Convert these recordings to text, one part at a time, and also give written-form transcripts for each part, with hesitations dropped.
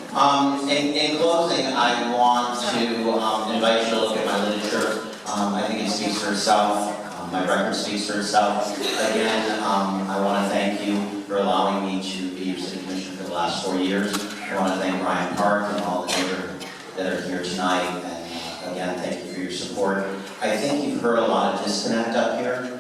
In closing, I want to invite you to look at my literature. I think it speaks for itself. My record speaks for itself. Again, I want to thank you for allowing me to be your city commissioner for the last 4 years. I want to thank Bryant Park and all that are here tonight. And again, thank you for your support. I think you've heard a lot of disconnect up here,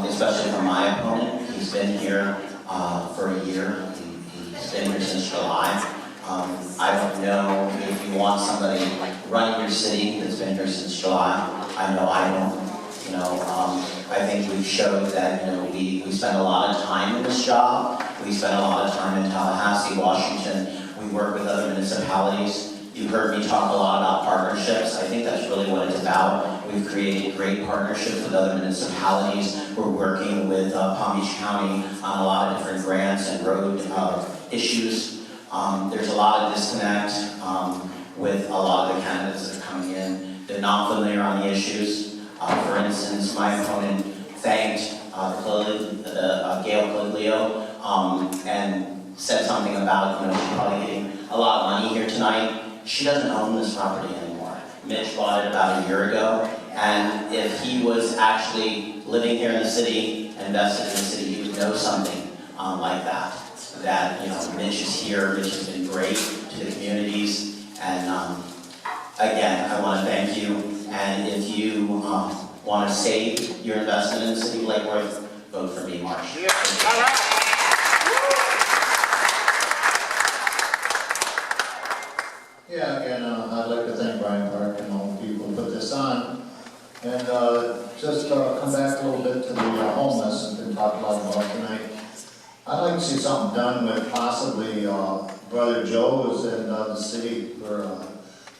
especially from my opponent. He's been here for a year. He's been here since July. I don't know if you want somebody running your city that's been here since July. I know I don't. I think we've showed that, we spend a lot of time in this job. We spend a lot of time in Tallahassee, Washington. We work with other municipalities. You've heard me talk a lot about partnerships. I think that's really what it's about. We've created great partnerships with other municipalities. We're working with Palm Beach County on a lot of different grants and road issues. There's a lot of disconnect with a lot of the candidates that are coming in. They're not familiar on the issues. For instance, my opponent thanked Gail Coglio and said something about, she's probably getting a lot of money here tonight. She doesn't own this property anymore. Mitch bought it about a year ago, and if he was actually living here in the city, invested in the city, he would know something like that. That, Mitch is here, Mitch has been great to the communities, and again, I want to thank you. And if you want to save your investment in the city of Lake Worth, vote for me, March. Yeah. All right. Yeah, again, I'd like to thank Bryant Park and all the people who put this on. And just come back a little bit to the homeless and talk a lot about tonight. I'd like to see something done with possibly Brother Joe's and the city for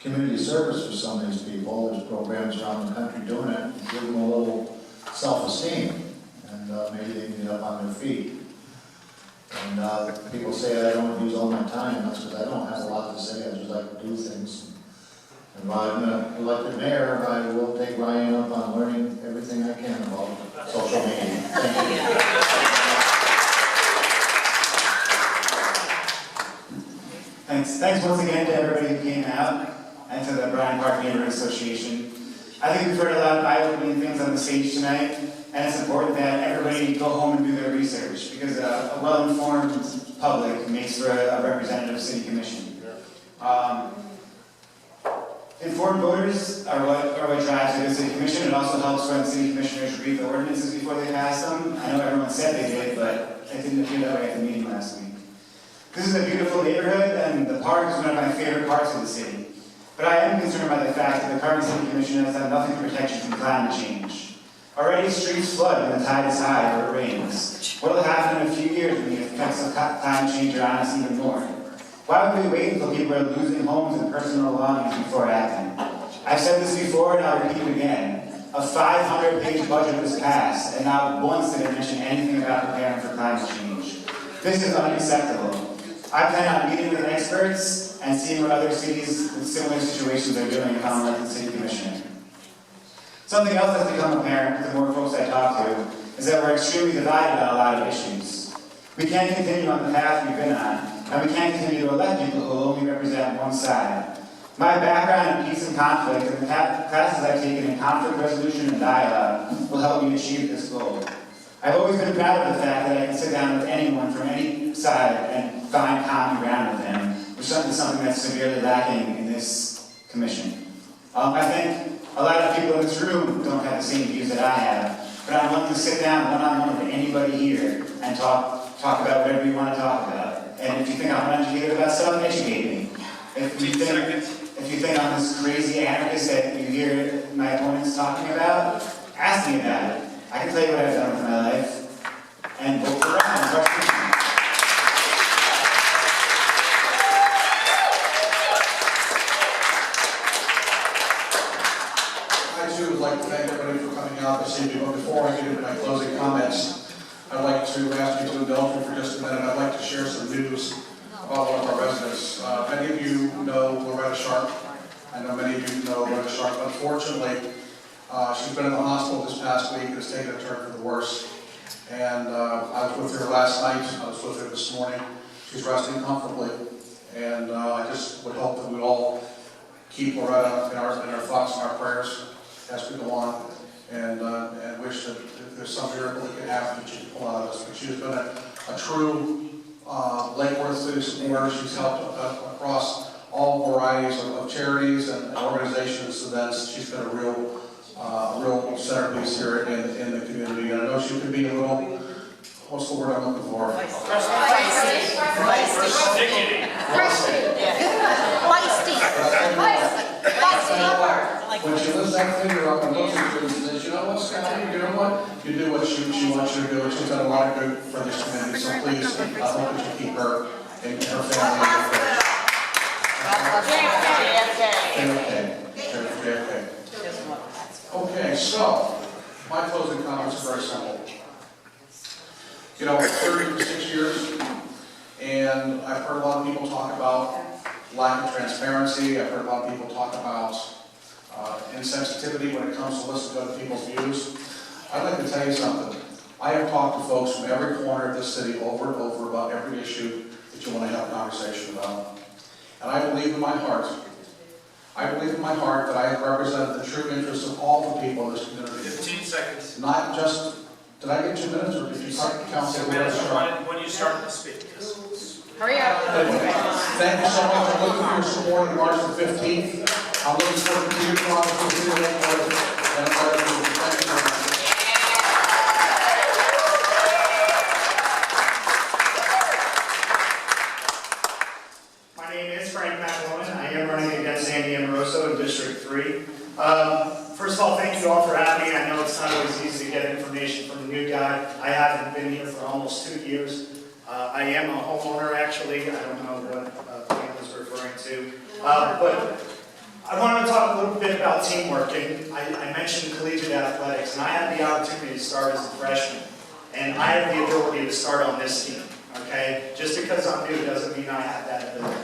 community service for some of these people. There's programs around the country doing it. Give them a little self-esteem, and maybe they can get up on their feet. And people say I don't use all my time. That's because I don't have a lot to say. I just like to do things. And while I'm an elected mayor, I will take Ryan up on learning everything I can about social media. Thank you. Thanks once again to everybody who came out and to the Bryant Park Neighborhood Association. I think we've heard a lot of eye-opening things on the stage tonight, and it's important that everybody go home and do their research, because a well-informed public makes for a representative city commission. Informed voters are what drives a good city commission. It also helps when city commissioners read the ordinances before they pass them. I know everyone said they did, but it didn't appear that way at the meeting last week. This is a beautiful neighborhood, and the park is one of my favorite parts of the city. But I am concerned by the fact that the current city commission has done nothing to protect you from climate change. Already streets flood when the tide is high or it rains. What will happen in a few years when the effects of climate change are on us even more? Why would we wait until people are losing homes and personal belongings before acting? I've said this before and I'll repeat it again. A 500-page budget was passed, and not once did it mention anything about preparing for climate change. This is unacceptable. I plan on meeting with experts and seeing what other cities with similar situations are doing if I'm elected city commissioner. Something else that's become apparent with the more folks I talk to is that we're extremely divided on a lot of issues. We can't continue on the path we've been on, and we can't continue to elect people who will only represent one side. My background in peace and conflict and the classes I've taken in conflict resolution and dialogue will help me achieve this goal. I've always been proud of the fact that I can sit down with anyone from any side and find common ground with them, which is something that's severely lacking in this commission. I think a lot of people in this room don't have the same views that I have, but I'm willing to sit down one-on-one with anybody here and talk about whatever you want to talk about. And if you think I'm uneducated about stuff, educate me. If you think I'm this crazy anarchist that you hear my opponents talking about, ask me about it. I can tell you what I've done with my life, and vote for Ryan. I too would like to thank everybody for coming out this evening. But before I get into my closing comments, I'd like to ask you to indulge me for just a minute. I'd like to share some news about one of our residents. Many of you know Loretta Sharp. I know many of you know Loretta Sharp. Unfortunately, she's been in the hospital this past week and has taken a turn for the worse. And I was with her last night. I was with her this morning. She's resting comfortably. And I just just would hope that we all keep Loretta in our thoughts and our prayers as we go on, and wish that if there's some miracle that could happen, that she could pull out of us. But she has been a true Lake Worth City supporter. She's helped across all varieties of charities and organizations, events. She's been a real centerpiece here in the community. And I know she can be a little, what's the word I'm looking for? When she lifts that finger up and looks at you and says, you know what, Scotty, you know what? You do what she wants you to do. She's done a lot of good for this community, so please, I hope that you keep her and her family. Okay, so my closing comments are very simple. You know, 36 years, and I've heard a lot of people talk about lack of transparency. I've heard a lot of people talk about insensitivity when it comes to listening to other people's views. I'd like to tell you something. I have talked to folks from every corner of this city over and over about every issue that you want to have a conversation about. And I believe in my heart that I have represented the true interests of all the people in this community. 15 seconds. Not just, did I get 2 minutes, or did you count? 2 minutes when you start to speak. Hurry up. Thank you so much. I'm looking for your support on March the 15th. I'm looking forward to your progress with you and thank you very much. My name is Frank McElwain. I am running against Andy Amoroso in District 3. First of all, thank you all for having me. I know it's not always easy to get information from a new guy. I haven't been here for almost 2 years. I am a homeowner, actually. I don't know what Pam was referring to. But I wanted to talk a little bit about teamwork. And I mentioned collegiate athletics, and I had the opportunity to start as a freshman. And I have the ability to start on this team, okay? Just because I'm new doesn't mean I have that ability.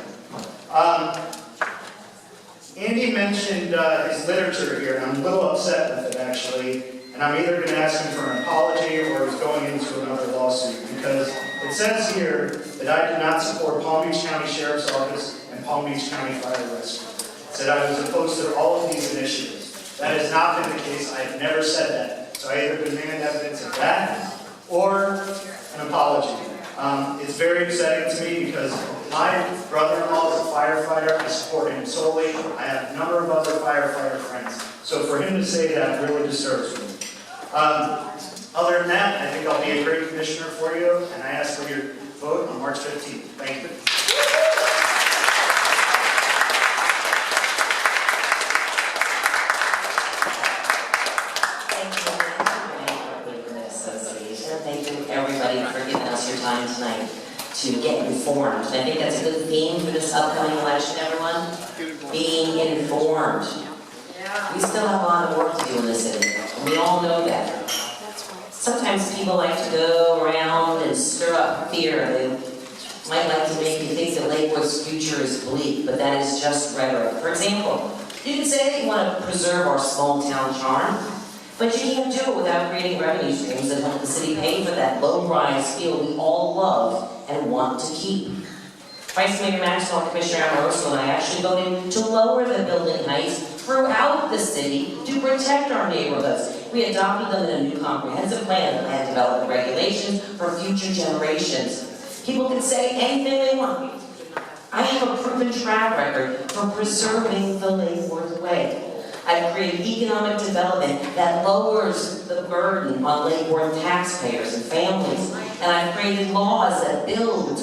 Andy mentioned his literature here, and I'm a little upset with it, actually. And I'm either going to ask him for an apology or he's going into another lawsuit, because it says here that I do not support Palm Beach County Sheriff's Office and Palm Beach County Fire Rescue. It said I was opposed to all of these initiatives. That has not been the case. I've never said that. So I either demand evidence of that or an apology. It's very upsetting to me because my brother-in-law is a firefighter. I support him solely. I have a number of other firefighter friends. So for him to say that really disturbs me. Other than that, I think I'll be a great commissioner for you, and I ask for your vote on March 15th. Thank you. Thank you everybody for giving us your time tonight to get informed. I think that's a good theme for this upcoming election, everyone. Being informed. We still have a lot of work to do in this city, and we all know that. Sometimes people like to go around and stir up fear. They might like to make you think that Lakewood's future is bleak, but that is just rhetoric. For example, you can say that you want to preserve our small town charm, but you can't do it without creating revenue streams that help the city pay for that low-rise feel we all love and want to keep. Vice Mayor Maxwell and Commissioner Amoroso and I actually voted to lower the building heights throughout the city to protect our neighborhoods. We adopted them in a new comprehensive plan and developed regulations for future generations. People can say anything they want. I have a proven track record for preserving the Lake Worth way. I've created economic development that lowers the burden on Lake Worth taxpayers and families. And I've created laws that build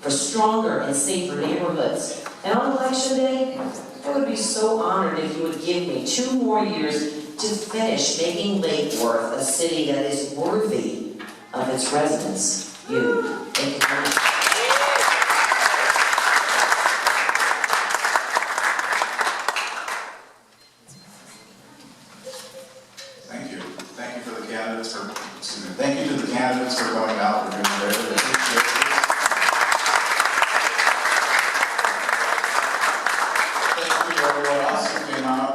for stronger and safer neighborhoods. And on election day, I would be so honored if you would give me 2 more years to finish making Lake Worth a city that is worthy of its residents. You. Thank you very much. Thank you. Thank you for the candidates for, thank you to the candidates for going out. We're doing great. Appreciate it. Thank you to everyone else who came out.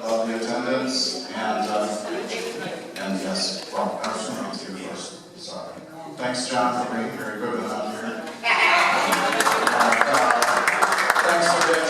Love the attendance and yes, well, I'm assuming it's you first. Sorry. Thanks, John, for bringing your equipment out here. rest of the day.